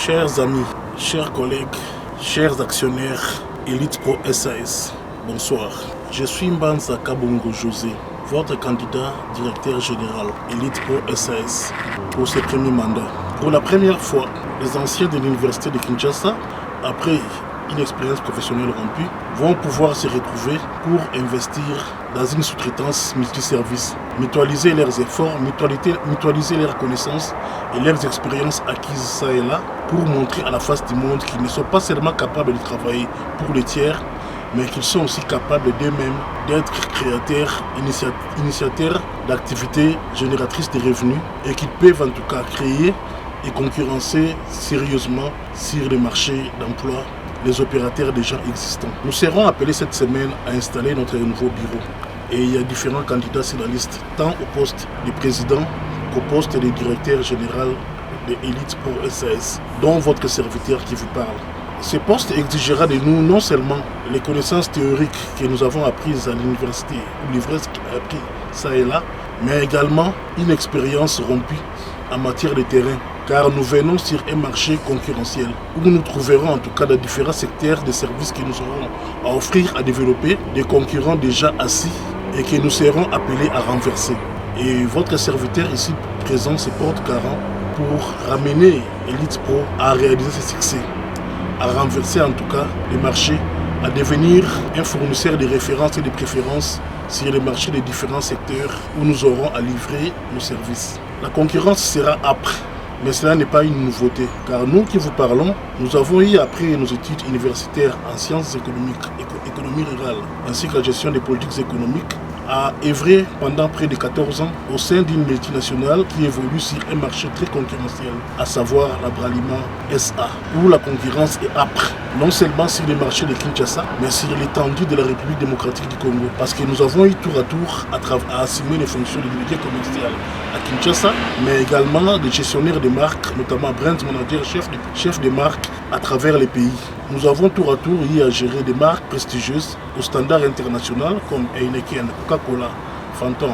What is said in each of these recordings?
Chers amis, chers collègues, chers actionnaires, Elite Pro SAS, bonsoir. Je suis Mbanza Kabongo José, votre candidat directeur général Elite Pro SAS pour ce premier mandat. Pour la première fois, les anciens de l'université de Kinshasa, après une expérience professionnelle rompue, vont pouvoir se retrouver pour investir dans une sous-traitance multiservice, mutualiser leurs efforts, mutualiser leurs connaissances et leurs expériences acquises ça et là pour montrer à la face du monde qu'ils ne sont pas seulement capables de travailler pour les tiers, mais qu'ils sont aussi capables d'eux-mêmes d'être créateurs, initiateurs d'activités génératrices de revenus et qu'ils peuvent en tout cas créer et concurrencer sérieusement sur les marchés d'emploi les opérateurs déjà existants. Nous serons appelés cette semaine à installer notre nouveau bureau. Et il y a différents candidats sur la liste, tant au poste de président qu'au poste de directeur général de Elite Pro SAS, dont votre serviteur qui vous parle. Ce poste exigera de nous non seulement les connaissances théoriques que nous avons apprises à l'université ou l'ivresse qui a appris ça et là, mais également une expérience rompue en matière de terrain, car nous venons sur un marché concurrentiel où nous trouverons en tout cas dans différents secteurs de services que nous aurons à offrir, à développer, des concurrents déjà assis et que nous serons appelés à renverser. Et votre serviteur ici présent se porte garant pour ramener Elite Pro à réaliser ses succès, à renverser en tout cas les marchés, à devenir un fournisseur de références et de préférences sur les marchés des différents secteurs où nous aurons à livrer nos services. La concurrence sera âpre, mais cela n'est pas une nouveauté, car nous qui vous parlons, nous avons eu après nos études universitaires en sciences économiques, économie rurale, ainsi que la gestion des politiques économiques, à œuvrer pendant près de 14 ans au sein d'une multinationale qui évolue sur un marché très concurrentiel, à savoir l'Abralima SA, où la concurrence est âpre, non seulement sur les marchés de Kinshasa, mais sur l'étendue de la République démocratique du Congo, parce que nous avons eu tour à tour à assumer les fonctions de délégué commercial à Kinshasa, mais également des gestionnaires de marques, notamment brand manager, chef de marque à travers les pays. Nous avons tour à tour eu à gérer des marques prestigieuses au standard international comme Heineken, Coca-Cola, Phantom,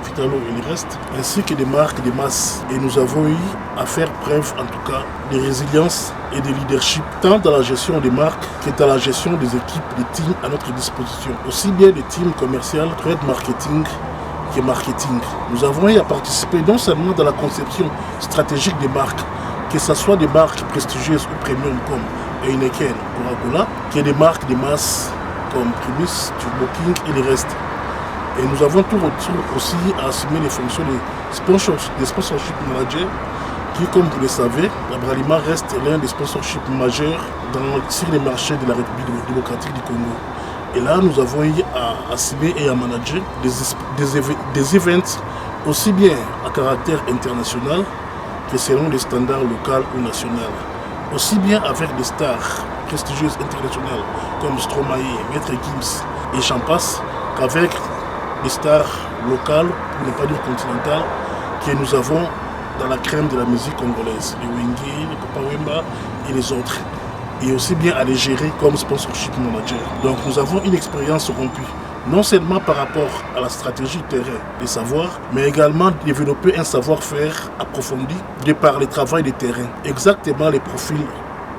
Vitalo et le reste, ainsi que des marques de masse. Et nous avons eu à faire preuve en tout cas de résilience et de leadership, tant dans la gestion des marques que dans la gestion des équipes de teams à notre disposition. Aussi bien des teams commerciales, trade marketing que marketing. Nous avons eu à participer non seulement dans la conception stratégique des marques, que ce soit des marques prestigieuses ou premium comme Heineken, Coca-Cola, que des marques de masse comme Primus, Turbo King et le reste. Et nous avons tout aussi à assumer les fonctions des sponsorship managers qui, comme vous le savez, l'Abralima reste l'un des sponsorships majeurs sur les marchés de la République démocratique du Congo. Et là, nous avons eu à assumer et à manager des events aussi bien à caractère international que selon les standards locaux ou nationaux. Aussi bien avec des stars prestigieuses internationales comme Stromae, Maître Gims et j'en passe, qu'avec des stars locales, pour ne pas dire continentales, que nous avons dans la crème de la musique congolaise, les Wenge, les Papa Wemba et les autres. Et aussi bien à les gérer comme sponsorship manager. Donc nous avons une expérience rompue, non seulement par rapport à la stratégie terrain des savoirs, mais également développer un savoir-faire approfondi de par le travail de terrain. Exactement les profils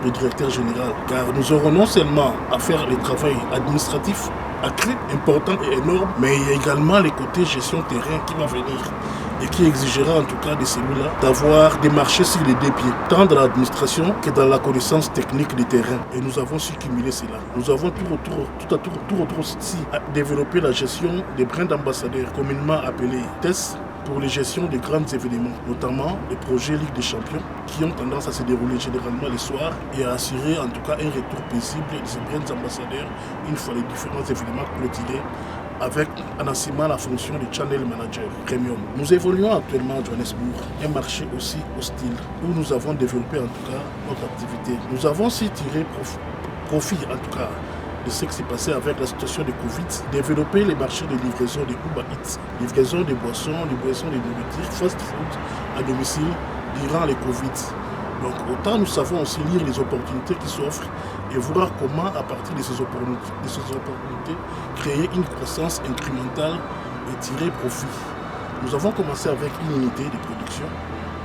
du directeur général, car nous aurons non seulement à faire le travail administratif accru, important et énorme, mais il y a également les côtés gestion terrain qui va venir et qui exigera en tout cas de celui-là d'avoir des marchés sur les deux pieds, tant dans l'administration que dans la connaissance technique du terrain. Et nous avons su cumuler cela. Nous avons tout autour aussi à développer la gestion des brand ambassadeurs, communément appelés TES, pour les gestions des grands événements, notamment les projets Ligue des Champions, qui ont tendance à se dérouler généralement les soirs et à assurer en tout cas un retour paisible de ces grands ambassadeurs une fois les différents événements clôturés, avec en assumant la fonction de channel manager premium. Nous évoluons actuellement à Johannesburg, un marché aussi hostile, où nous avons développé en tout cas notre activité. Nous avons aussi tiré profit en tout cas de ce qui s'est passé avec la situation de Covid, développer les marchés de livraison de Uber Eats, livraison de boissons de nourriture, fast food à domicile durant les Covid. Donc autant nous savons aussi lire les opportunités qui s'offrent et voir comment à partir de ces opportunités créer une croissance incrémentale et tirer profit. Nous avons commencé avec une unité de production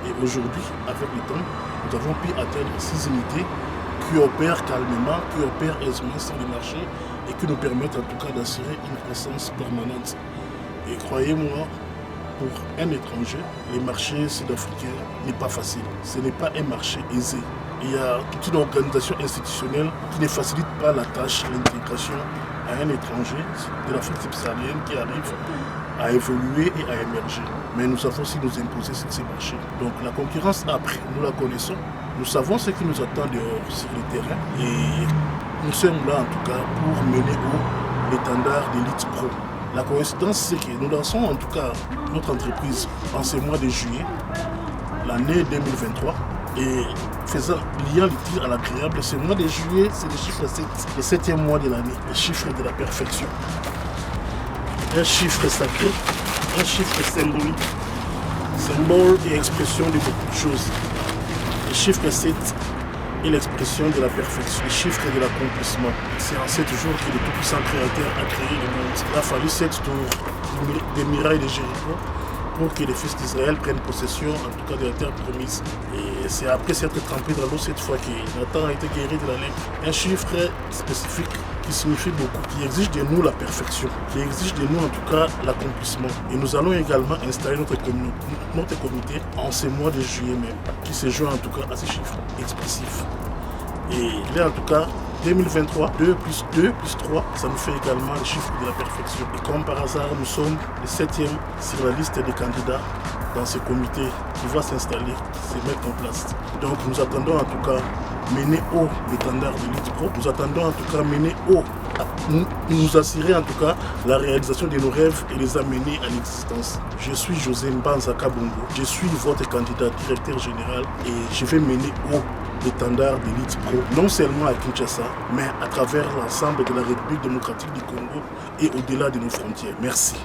et aujourd'hui, avec le temps, nous avons pu atteindre 6 unités qui opèrent calmement, qui opèrent aisément sur le marché et qui nous permettent en tout cas d'assurer une croissance permanente. Et croyez-moi, pour un étranger, les marchés sud-africains n'est pas facile. Ce n'est pas un marché aisé. Il y a toute une organisation institutionnelle qui ne facilite pas la tâche, l'intégration à un étranger de l'Afrique subsaharienne qui arrive à évoluer et à émerger. Mais nous savons aussi nous imposer sur ces marchés. Donc la concurrence après, nous la connaissons. Nous savons ce qui nous attend dehors sur le terrain. Et nous sommes là en tout cas pour mener haut l'étendard d'Elite Pro. La coïncidence, c'est que nous lançons en tout cas notre entreprise en ce mois de juillet, l'année 2023. Et liant l'utile à l'agréable, ce mois de juillet, c'est le chiffre 7, le 7e mois de l'année, le chiffre de la perfection. Un chiffre sacré, un chiffre symbolique, symbole et expression de beaucoup de choses. Le chiffre 7 est l'expression de la perfection, le chiffre de l'accomplissement. C'est en 7 jours que le tout-puissant créateur a créé le monde. Il a fallu 7 tours des murailles de Jéricho pour que les fils d'Israël prennent possession, en tout cas de la terre promise. Et c'est après s'être trempé dans l'eau cette fois que Nathan a été guéri de la lèpre. Un chiffre spécifique qui signifie beaucoup, qui exige de nous la perfection, qui exige de nous en tout cas l'accomplissement. Et nous allons également installer notre comité en ce mois de juillet même, qui se joint en tout cas à ces chiffres expressifs. Et là en tout cas, 2023, 2 plus 2 plus 3, ça nous fait également le chiffre de la perfection. Et comme par hasard, nous sommes le 7e sur la liste des candidats dans ce comité qui va s'installer, se mettre en place. Donc nous attendons en tout cas mener haut l'étendard de l'Elite Pro. Nous attendons en tout cas mener haut, nous assurer en tout cas la réalisation de nos rêves et les amener à l'existence. Je suis José Mbanza Kabongo, je suis votre candidat directeur général et je vais mener haut l'étendard d'Elite Pro, non seulement à Kinshasa, mais à travers l'ensemble de la République démocratique du Congo et au-delà de nos frontières. Merci.